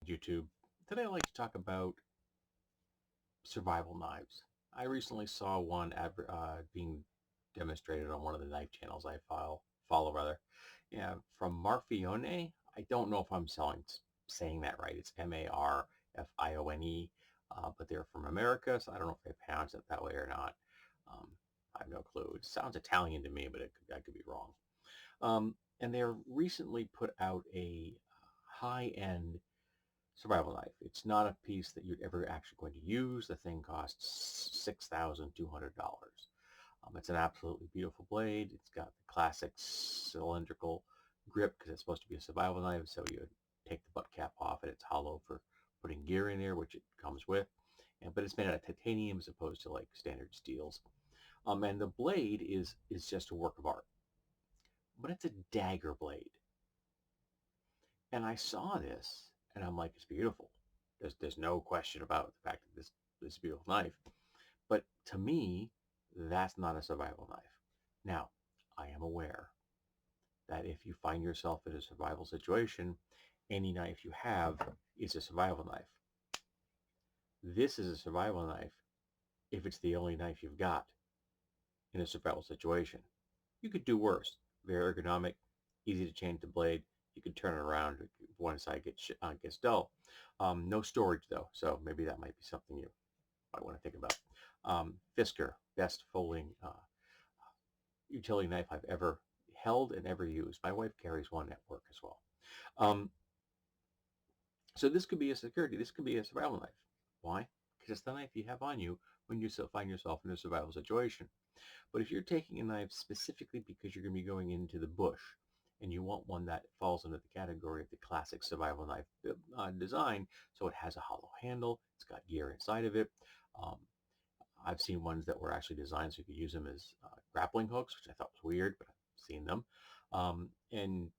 YouTube. Today I'd like to talk about survival knives. I recently saw one being demonstrated on one of the knife channels I follow rather. Yeah, from Marfione. I don't know if I'm saying that right. It's Marfione, but they're from America, so I don't know if they pronounce it that way or not. I have no clue. It sounds Italian to me, but I could be wrong. And they recently put out a high-end survival knife. It's not a piece that you're ever actually going to use. The thing costs $6,200. It's an absolutely beautiful blade. It's got the classic cylindrical grip because it's supposed to be a survival knife. So you take the butt cap off and it's hollow for putting gear in there, which it comes with. But it's made out of titanium as opposed to like standard steels. And the blade is just a work of art, but it's a dagger blade. And I saw this, and I'm like, it's beautiful. There's no question about the fact that this is a beautiful knife. But to me, that's not a survival knife. Now, I am aware that if you find yourself in a survival situation, any knife you have is a survival knife. This is a survival knife if it's the only knife you've got in a survival situation. You could do worse. Very ergonomic, easy to change the blade. You can turn it around if one side gets dull. No storage though, so maybe that might be something you might want to think about. Fisker, best folding utility knife I've ever held and ever used. My wife carries one at work as well. Um, so this could be a security. This could be a survival knife. Why? Because it's the knife you have on you when you find yourself in a survival situation. But if you're taking a knife specifically because you're going to be going into the bush and you want one that falls under the category of the classic survival knife design, so it has a hollow handle, it's got gear inside of it. I've seen ones that were actually designed so you could use them as grappling hooks, which I thought was weird, but I've seen them. And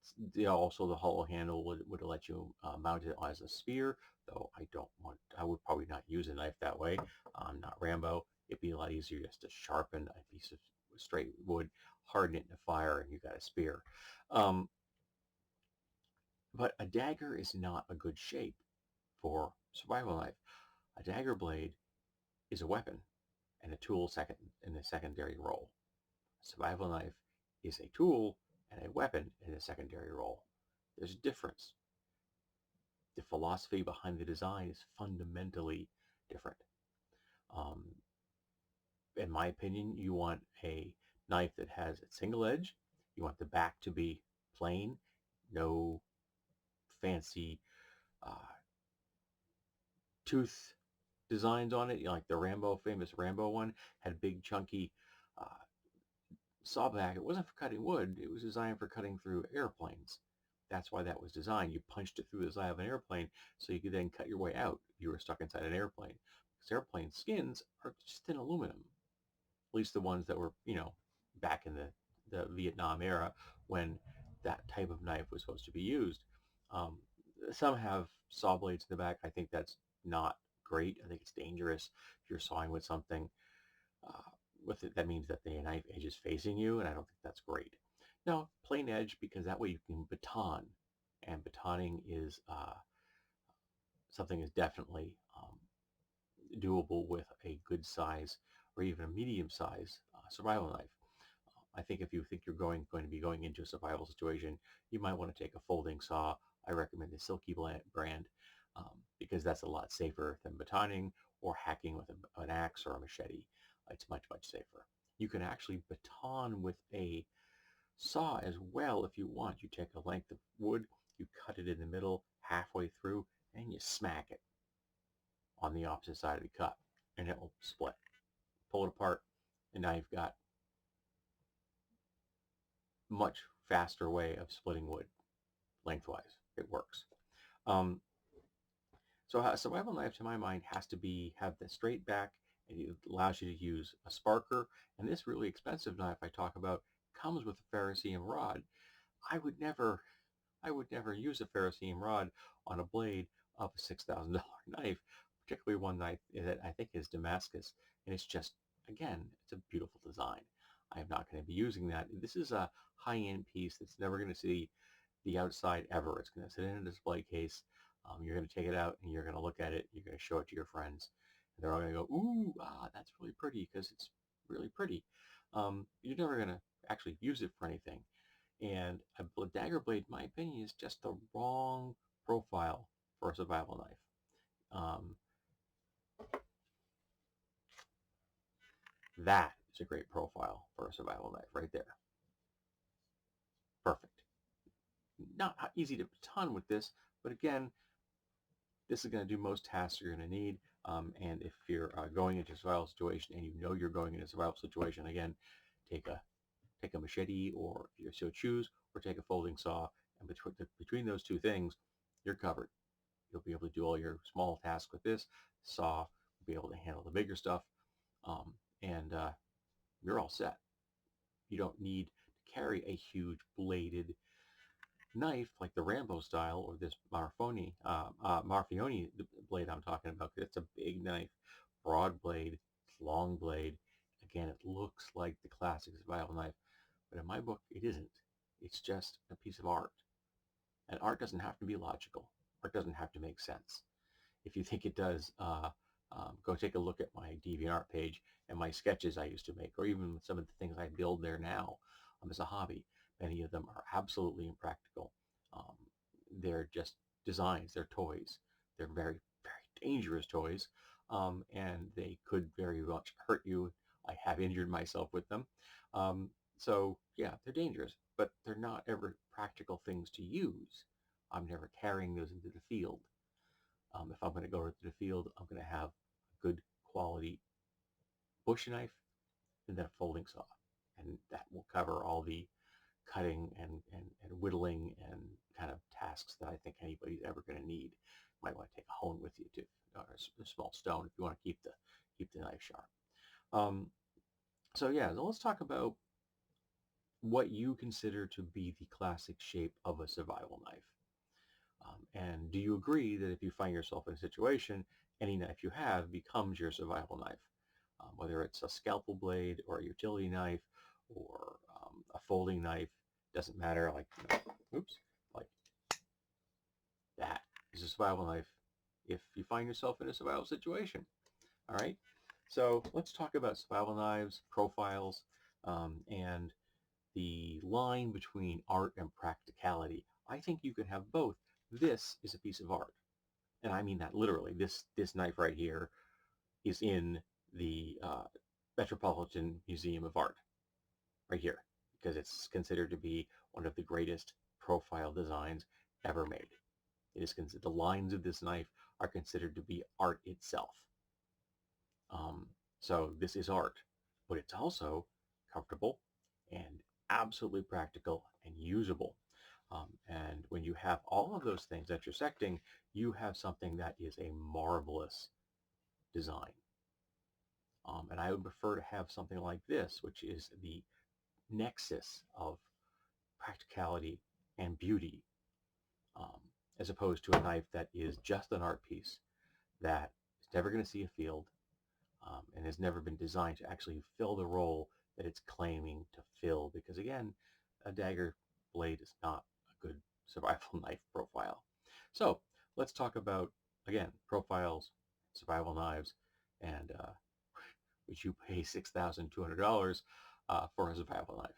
also the hollow handle would let you mount it as a spear, though I would probably not use a knife that way. I'm not Rambo. It'd be a lot easier just to sharpen a piece of straight wood, harden it in a fire, and you got a spear. Um, but a dagger is not a good shape for survival knife. A dagger blade is a weapon and a tool in a secondary role. A survival knife is a tool and a weapon in a secondary role. There's a difference. The philosophy behind the design is fundamentally different. Um, in my opinion, you want a knife that has a single edge. You want the back to be plain, no fancy uh, tooth designs on it. Like the famous Rambo one, had big chunky uh, saw back. It wasn't for cutting wood. It was designed for cutting through airplanes. That's why that was designed. You punched it through the side of an airplane so you could then cut your way out if you were stuck inside an airplane. Because airplane skins are just in aluminum. At least the ones that were, back in the Vietnam era when that type of knife was supposed to be used. Um, some have saw blades in the back. I think that's not great. I think it's dangerous if you're sawing with something uh, with it. That means that the knife edge is facing you, and I don't think that's great. No, plain edge, because that way you can baton, and batoning is something is definitely doable with a good size or even a medium size survival knife. I think if you think you're going to be going into a survival situation, you might want to take a folding saw. I recommend the Silky brand because that's a lot safer than batoning or hacking with an axe or a machete. It's much, much safer. You can actually baton with a saw as well if you want. You take a length of wood, you cut it in the middle, halfway through, and you smack it on the opposite side of the cut, and it will split. Pull it apart, and now you've got much faster way of splitting wood lengthwise. It works. Um, so a survival knife, to my mind, has to have the straight back, and it allows you to use a sparker. And this really expensive knife I talk about comes with a ferrocerium rod. I would never, I would never use a ferrocerium rod on a blade of a $6,000 knife, particularly one knife that I think is Damascus. And it's just, again, it's a beautiful design. I am not going to be using that. This is a high-end piece that's never going to see the outside ever. It's going to sit in a display case. You're going to take it out and you're going to look at it. You're going to show it to your friends. And they're all going to go, ooh, that's really pretty because it's really pretty. You're never going to actually use it for anything. And a dagger blade, in my opinion, is just the wrong profile for a survival knife. That is a great profile for a survival knife right there. Perfect. Not easy to ton with this, but again, this is going to do most tasks you're going to need. And if you're going into a survival situation and you know you're going into a survival situation, again, take a machete, or if you so choose, or take a folding saw, and between those two things, you're covered. You'll be able to do all your small tasks with this saw. You'll be able to handle the bigger stuff, and you're all set. You don't need to carry a huge bladed knife like the Rambo style or this Marfione blade I'm talking about. It's a big knife, broad blade, long blade. Again, it looks like the classic survival knife, but in my book, it isn't. It's just a piece of art. And art doesn't have to be logical. Art doesn't have to make sense. If you think it does, go take a look at my DeviantArt page and my sketches I used to make, or even some of the things I build there now as a hobby. Many of them are absolutely impractical. Um, they're just designs, they're toys. They're very, very dangerous toys, and they could very much hurt you. I have injured myself with them. So yeah, they're dangerous, but they're not ever practical things to use. I'm never carrying those into the field. If I'm going to go to the field, I'm going to have a good quality bush knife and then a folding saw. And that will cover all the cutting and whittling and kind of tasks that I think anybody's ever going to need. You might want to take a hone with you too, or a small stone if you want to keep the knife sharp. So yeah, so let's talk about what you consider to be the classic shape of a survival knife. And do you agree that if you find yourself in a situation, any knife you have becomes your survival knife? Whether it's a scalpel blade or a utility knife or a folding knife, doesn't matter. Like, oops, like that is a survival knife if you find yourself in a survival situation. All right. So let's talk about survival knives, profiles, and the line between art and practicality. I think you can have both. This is a piece of art. And I mean that literally. This knife right here is in the Metropolitan Museum of Art, right here, because it's considered to be one of the greatest profile designs ever made. It is considered, the lines of this knife are considered to be art itself. Um, so this is art, but it's also comfortable and absolutely practical and usable. And when you have all of those things intersecting, you have something that is a marvelous design. And I would prefer to have something like this, which is the nexus of practicality and beauty, um, as opposed to a knife that is just an art piece that is never going to see a field, and has never been designed to actually fill the role that it's claiming to fill. Because again, a dagger blade is not a good survival knife profile. So let's talk about, again, profiles, survival knives, and would you pay $6,200 for a survival knife?